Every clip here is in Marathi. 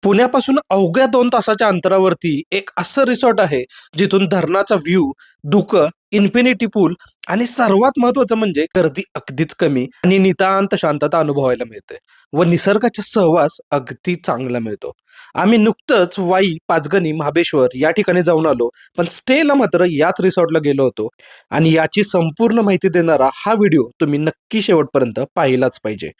पुण्यापासून अवघ्या 2 तासाच्या अंतरावरती एक असं रिसॉर्ट आहे, जिथून धरणाचा व्ह्यू, धुकं, इन्फिनिटी पूल आणि सर्वात महत्त्वाचं म्हणजे गर्दी अगदीच कमी आणि नितांत शांतता अनुभवायला मिळते व निसर्गाचा सहवास अगदी चांगला मिळतो. आम्ही नुकतंच वाई, पाचगणी, महाबळेश्वर या ठिकाणी जाऊन आलो, पण स्टेला मात्र याच रिसॉर्टला गेलो होतो आणि याची संपूर्ण माहिती देणारा हा व्हिडिओ तुम्ही नक्की शेवटपर्यंत पाहिलाच पाहिजे.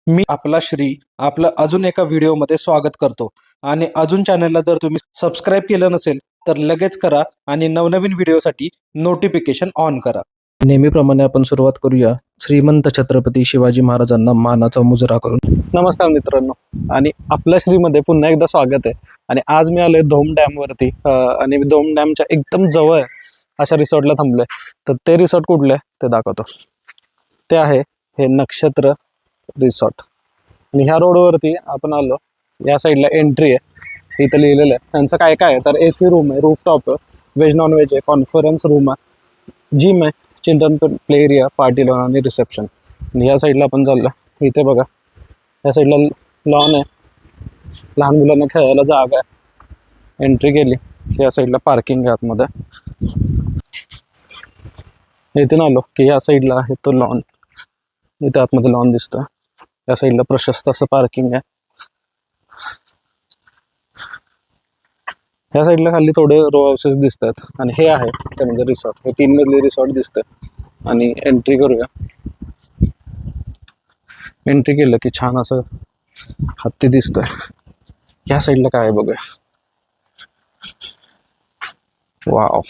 मी आपला श्री आपलं अजून एका व्हिडिओमध्ये स्वागत करतो आणि अजून चॅनलला जर तुम्ही सबस्क्राईब केलं नसेल तर लगेच करा आणि नवनवीन व्हिडिओसाठी नोटिफिकेशन ऑन करा. नेहमीप्रमाणे आपण सुरुवात करूया श्रीमंत छत्रपती शिवाजी महाराजांना मानाचा मुजरा करून. नमस्कार मित्रांनो, आणि आपल्या श्रीमध्ये पुन्हा एकदा स्वागत आहे. आणि आज मी आलोय धोम डॅमवरती आणि धोम डॅमच्या एकदम जवळ अशा रिसॉर्टला थांबलोय. तर ते रिसॉर्ट कुठलं आहे ते दाखवतो. ते आहे हे नक्षत्र रिसॉर्ट. आणि ह्या रोडवरती आपण आलो, या साईडला एंट्री आहे. इथं लिहिलेलं आहे त्यांचं काय काय आहे तर AC रूम आहे, रूफटॉप आहे, व्हेज नॉन व्हेज आहे, कॉन्फरन्स रूम आहे, जिम आहे, children play area, party lawn आणि रिसेप्शन. आणि या साईडला आपण चाललो, इथे बघा या साईडला लॉन आहे, लहान मुलांना खेळायला जागा आहे. एंट्री केली की या साईडला पार्किंग आहे आतमध्ये. इथून आलो की या साईडला आहे तो लॉन, इथे आतमध्ये लॉन दिसतोय. या साईडला प्रशस्त असं पार्किंग आहे. या साईडला खाली थोडे रो हाऊसेस दिसत आहेत आणि हे आहे ते म्हणजे रिसॉर्ट. हे 3 मजली रिसॉर्ट दिसतंय. आणि एंट्री करूया. एंट्री केलं की छान असं हत्ती दिसतोय. या साईडला काय आहे बघूया. वाव,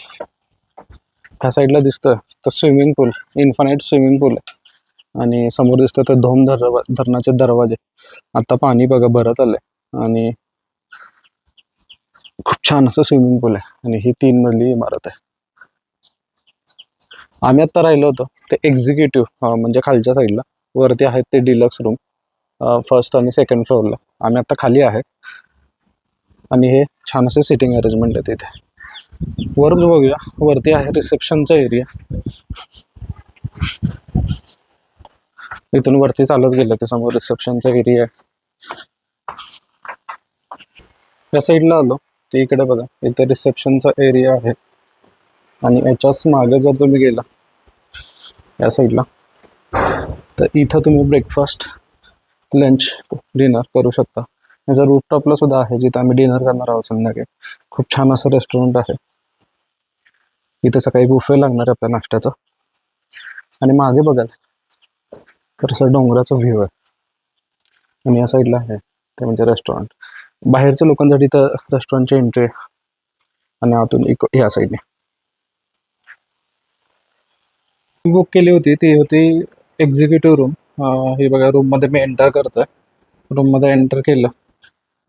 त्या साईडला दिसतोय तर स्विमिंग पूल, इन्फानाइट स्विमिंग पूल आहे. आणि समोर दिसतं तर धरणाचे दरवाजे. आता पाणी बघा भरत आलंय आणि खूप छान असं स्विमिंग पूल आहे. आणि ही 3 मजली इमारत आहे. आम्ही आता राहिलो होतो ते एक्झिक्युटिव्ह म्हणजे खालच्या साईडला. वरती आहेत ते डिलक्स रूम फर्स्ट आणि सेकंड फ्लोअरला. आम्ही आता खाली आहे आणि हे छान असे सिटिंग अरेंजमेंट आहे तिथे. वरच बघूया, वरती आहे रिसेप्शनचा एरिया. इथून वरती चालत गेलं की समोर रिसेप्शनचा एरिया आहे. या साईडला आलो ते इकडे बघा, इथे रिसेप्शनचा एरिया आहे. आणि याच्याच मागे जर तुम्ही गेला या साईडला तर इथं तुम्ही ब्रेकफास्ट, लंच, डिनर करू शकता. याचा रूफटॉपला सुद्धा आहे जिथं आम्ही डिनर करणार आहोत संध्याकाळी. खूप छान असं रेस्टॉरंट आहे. इथं सकाळी बुफे लागणार आहे आपल्या नाश्त्याचं. आणि मागे बघाल तर असं डोंगराचा व्ह्यू आहे. आणि या साईडला आहे ते म्हणजे रेस्टॉरंट. बाहेरच्या लोकांसाठी तर रेस्टॉरंटची एंट्री आणि आतून या साईडने बुक केली होती ती होती एक्झिक्युटिव्ह रूम. हे बघा, रूममध्ये मी एंटर करतोय. रूममध्ये एंटर केलं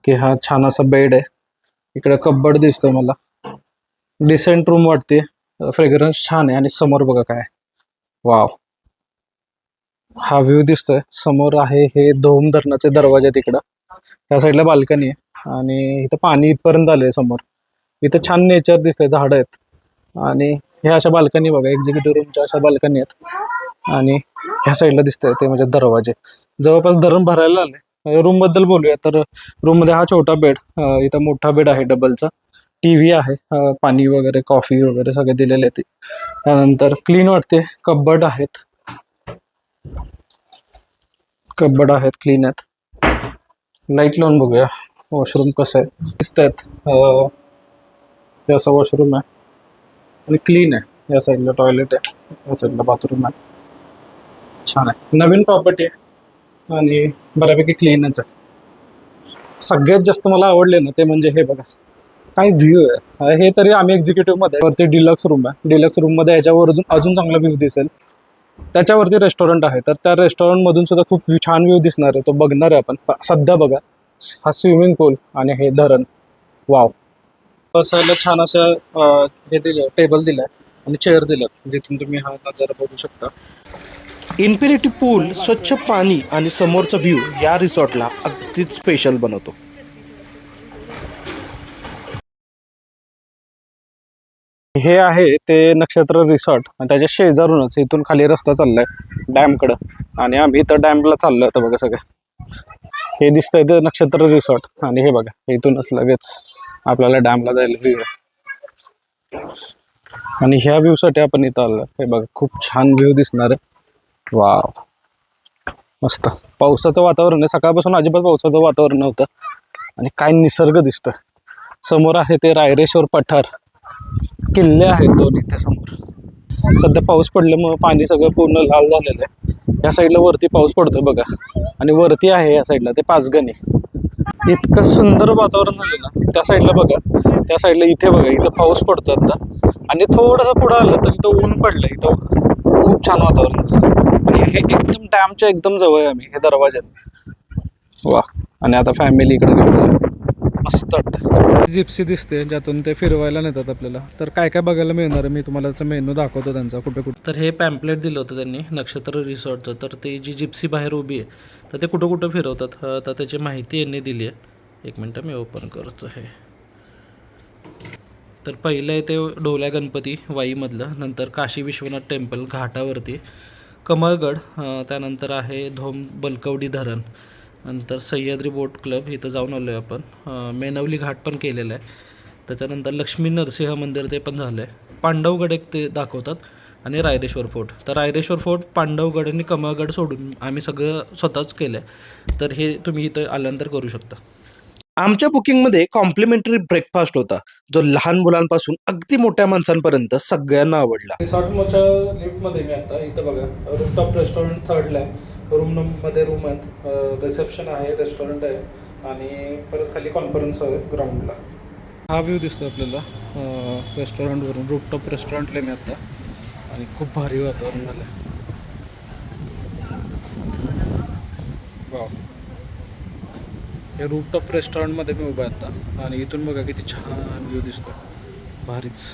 की हा छान असा बेड आहे. इकडे कबर्ड दिसतोय मला. डिसेंट रूम वाटते. फ्रेग्रन्स छान आहे. आणि समोर बघा काय, वाव, हा व्ह्यू दिसतोय. समोर आहे हे धोम धरणाचे दरवाजे. तिकडं त्या साईडला बाल्कनी आहे आणि इथं पाणी इथपर्यंत आलंय समोर. इथं छान नेचर दिसतंय, झाडं आहेत. आणि ह्या अशा बाल्कनी बघा, एक्झिक्युटिव्ह रूमच्या अशा बाल्कनी आहेत. आणि ह्या साईडला दिसतंय ते म्हणजे दरवाजे. जवळपास धरण भरायला आले. रूम बद्दल बोलूया तर रूममध्ये हा छोटा बेड, इथं मोठा बेड आहे डबलचा. TV आहे, पाणी वगैरे, कॉफी वगैरे सगळे दिलेले आहेत. त्यानंतर क्लीन वाटते. कबर्ड आहेत, कबर्ड आहेत, क्लीन आहेत. लाईट लावून बघूया वॉशरूम कसं आहे. दिसत आहेत हे असं वॉशरूम आहे आणि क्लीन आहे. या साईडला टॉयलेट आहे, या साईडला बाथरूम आहे. छान आहे, नवीन प्रॉपर्टी आहे आणि बऱ्यापैकी क्लीनच आहे. सगळ्यात जास्त मला आवडले ना ते म्हणजे हे बघा काय व्ह्यू आहे. हे तरी आम्ही एक्झिक्युटिव्ह मध्ये, वरती डिलक्स रूम आहे. डिलक्स रूम मध्ये याच्यावर अजून चांगला व्ह्यू दिसेल. त्याच्यावरती रेस्टॉरंट आहे तर त्या रेस्टॉरंट मधून सुद्धा खूप छान व्ह्यू दिसणार आहे. तो बघणार आहे आपण. सध्या बघा हा स्विमिंग पूल आणि हे धरण. वाव, बसायला छान असं हे दिलं, टेबल दिलाय आणि चेअर दिलं जिथून तुम्ही हा नजारा बघू शकता. इन्फिनिटी पूल, स्वच्छ पाणी आणि समोरचा व्ह्यू या रिसॉर्टला अगदीच स्पेशल बनवतो. हे आहे ते नक्षत्र रिसॉर्ट आणि त्याच्या शेजारूनच इथून खाली रस्ता चाललाय डॅमकडं आणि आम्ही इथं डॅमला चाललो आता बघा सगळं. हे दिसतंय ते नक्षत्र रिसॉर्ट आणि हे बघा इथूनच लगेच आपल्याला डॅमला जायला व्ह्यू आहे. आणि ह्या व्ह्यूसाठी आपण इथं आलो. हे बघा खूप छान व्ह्यू दिसणार आहे. वाव, मस्त पावसाचं वातावरण आहे. सकाळपासून अजिबात पावसाचं वातावरण नव्हतं आणि काय निसर्ग दिसतोय. समोर आहे ते रायरेश्वर पठार, किल्ले आहेत दोन इथे समोर. सध्या पाऊस पडल्यामुळे पाणी सगळं पूर्ण लाल झालेलं आहे. या साईडला वरती पाऊस पडतोय बघा आणि वरती आहे या साईडला ते पाचगणी. इतकं सुंदर वातावरण झालं ना. त्या साईडला बघा, त्या साईडला इथे बघा, इथं पाऊस पडतो आता आणि थोडंसं पुढं आलं तर इथं ऊन पडलं. इथं खूप छान वातावरण झालं आणि हे एकदम डॅमच्या एकदम जवळ आहे आम्ही, हे दरवाज्यात. वा, आणि आता फॅमिली इकडे घेऊन मस्त वाटतं. जिप्सी दिसते ज्यातून ते फिरवायला नेतात आपल्याला. तर काय काय बघायला मिळणार आहे मी तुम्हाला त्याचा मेनू दाखवतो त्यांचा कुठे कुठे. तर हे पॅम्पलेट दिलं होतं त्यांनी नक्षत्र रिसॉर्टचं. तर ते जी जिप्सी बाहेर उभी आहे तर ते कुठं कुठं फिरवतात तर त्याची माहिती यांनी दिली आहे. एक मिनटं मी ओपन करतो हे. तर पहिलं आहे ते डोल्या गणपती वाईमधलं, नंतर काशी विश्वनाथ टेम्पल घाटावरती, कमळगड, त्यानंतर आहे धोम बलकवडी धरण, नंतर सह्याद्री बोट क्लब इथं जाऊन आलो आहे आपण. मेनवली घाट पण केलेला आहे. त्याच्यानंतर लक्ष्मी नरसिंह मंदिर ते पण झालं आहे. पांडवगड एक ते दाखवतात आणि रायरेश्वर फोर्ट. तर रायरेश्वर फोर्ट, पांडवगड आणि कमळगड सोडून आम्ही सगळं स्वतःच केलं आहे. तर हे तुम्ही इथं आल्यानंतर करू शकता. आमच्या बुकिंगमध्ये कॉम्प्लिमेंटरी ब्रेकफास्ट होता, जो लहान मुलांपासून अगदी मोठ्या माणसांपर्यंत सगळ्यांना आवडला. रिसॉर्टच्या लिफ्टमध्ये मी आता इथं बघा रूफटॉप रेस्टॉरंट थर्डला आहे. मध्ये रूम आहेत, रिसेप्शन आहे, रेस्टॉरंट आहे आणि परत खाली कॉन्फरन्स हॉल आहे ग्राउंडला. हा व्ह्यू दिसतो आपल्याला रेस्टॉरंटवरून. रूफटॉप रेस्टॉरंटला मी आता आणि खूप भारी वातावरण झालं आहे. वाव, या रूफटॉप रेस्टॉरंटमध्ये मी उभा आहे आता आणि इथून बघा किती छान व्ह्यू दिसतो, भारीच.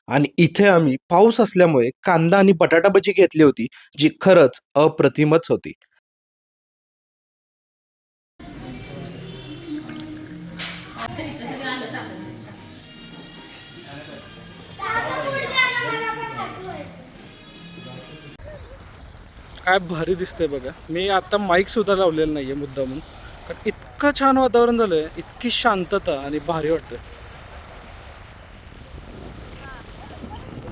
आणि इथे आम्ही पाऊस असल्यामुळे कांदा आणि बटाटा भजी घेतली होती, जी खरंच अप्रतिमच होती. काय भारी दिसतंय बघा. मी आता माईक सुद्धा लावलेलं नाहीये मुद्दामून, कारण इतकं छान वातावरण झालंय, इतकी शांतता आणि भारी वाटतंय.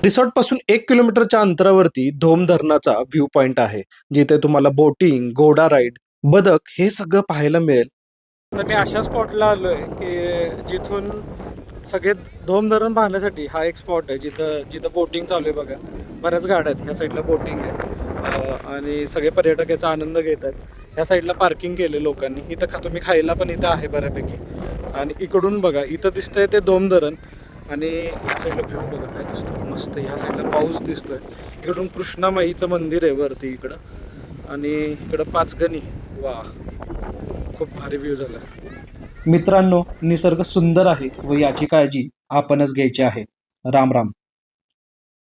रिसॉर्ट पासून 1 किलोमीटरच्या अंतरावरती धोम धरणाचा व्ह्यू पॉइंट आहे, जिथे तुम्हाला बोटिंग, घोडा राईड, बदक हे सगळं पाहायला मिळेल. तर मी अशा स्पॉटला आलोय की जिथून सगळे धोम धरण पाहण्यासाठी हा एक स्पॉट आहे, जिथं जिथं बोटिंग चालू आहे बघा. बऱ्याच गाड्या आहेत, ह्या साईडला बोटिंग आहे आणि सगळे पर्यटक याचा आनंद घेत आहेत. ह्या साईडला पार्किंग केले लोकांनी. इथं तुम्ही खायला पण इथं आहे बऱ्यापैकी. आणि इकडून बघा, इथं दिसतंय ते धोम धरण आणि ह्या साईडला व्ह्यू बघा काय दिसतो मस्त. ह्या साईडला पाऊस दिसतोय. इकडून कृष्णामाईचं मंदिर आहे वरती इकडं आणि इकडं पाचगणी. वा, खूप भारी व्ह्यू झाला. मित्रांनो, निसर्ग सुंदर आहे व याची काळजी आपणच घ्यायची आहे. राम राम.